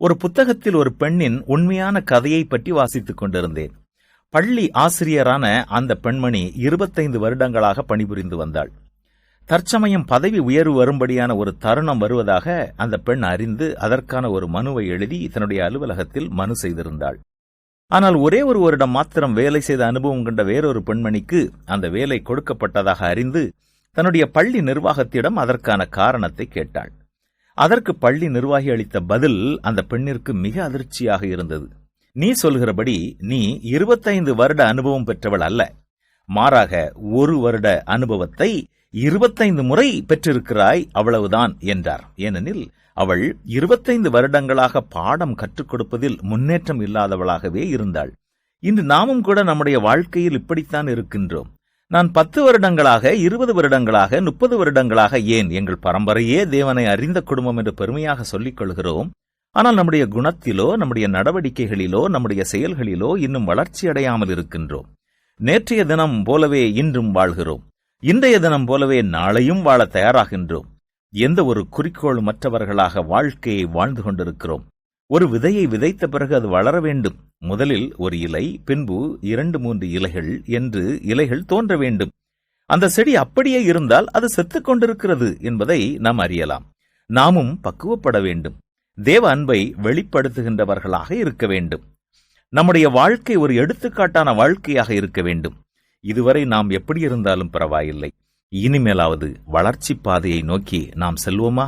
ஒரு புத்தகத்தில் ஒரு பெண்ணின் உண்மையான கதையை பற்றி வாசித்துக் கொண்டிருந்தேன். பள்ளி ஆசிரியரான அந்த பெண்மணி 25 வருடங்களாக பணிபுரிந்து வந்தாள். தற்சமயம் பதவி உயர்வு வரும்படியான ஒரு தருணம் வருவதாக அந்த பெண் அறிந்து அதற்கான ஒரு மனுவை எழுதி தன்னுடைய அலுவலகத்தில் மனு செய்திருந்தாள். ஆனால் ஒரே ஒரு வருடம் மாத்திரம் வேலை செய்த அனுபவம் கொண்ட வேறொரு பெண்மணிக்கு அந்த வேலை கொடுக்கப்பட்டதாக அறிந்து தன்னுடைய பள்ளி நிர்வாகத்திடம் அதற்கான காரணத்தை கேட்டாள். அதற்கு பள்ளி நிர்வாகி அளித்த பதில் அந்த பெண்ணிற்கு மிக அதிர்ச்சியாக இருந்தது. நீ சொல்கிறபடி நீ 25 வருட அனுபவம் பெற்றவள் அல்ல, மாறாக 1 வருட அனுபவத்தை 25 முறை பெற்றிருக்கிறாய், அவ்வளவுதான் என்றார். ஏனெனில் அவள் 25 வருடங்களாக பாடம் கற்றுக் கொடுப்பதில் முன்னேற்றம் இல்லாதவளாகவே இருந்தாள். இன்று நாமும் கூட நம்முடைய வாழ்க்கையில் இப்படித்தான் இருக்கின்றோம். நான் 10 வருடங்களாக, 20 வருடங்களாக, 30 வருடங்களாக, ஏன் எங்கள் பரம்பரையே தேவனை அறிந்த குடும்பம் என்று பெருமையாக சொல்லிக் கொள்கிறோம். ஆனால் நம்முடைய குணத்திலோ, நம்முடைய நடவடிக்கைகளிலோ, நம்முடைய செயல்களிலோ இன்னும் வளர்ச்சி அடையாமல் இருக்கின்றோம். நேற்றைய தினம் போலவே இன்றும் வாழ்கிறோம். இன்றைய தினம் போலவே நாளையும் வாழ தயாராகின்றோம். எந்த ஒரு குறிக்கோள் மற்றவர்களாக வாழ்க்கையை வாழ்ந்து கொண்டிருக்கிறோம். ஒரு விதையை விதைத்த பிறகு அது வளர வேண்டும். முதலில் ஒரு இலை, பின்பு 2-3 இலைகள் என்று இலைகள் தோன்ற வேண்டும். அந்த செடி அப்படியே இருந்தால் அது செத்துக் கொண்டிருக்கிறது என்பதை நாம் அறியலாம். நாமும் பக்குவப்பட வேண்டும். தேவ அன்பை வெளிப்படுத்துகின்றவர்களாக இருக்க வேண்டும். நம்முடைய வாழ்க்கை ஒரு எடுத்துக்காட்டான வாழ்க்கையாக இருக்க வேண்டும். இதுவரை நாம் எப்படி இருந்தாலும் பரவாயில்லை. இனிமேலாவது வளர்ச்சி பாதையை நோக்கி நாம் செல்வோமா?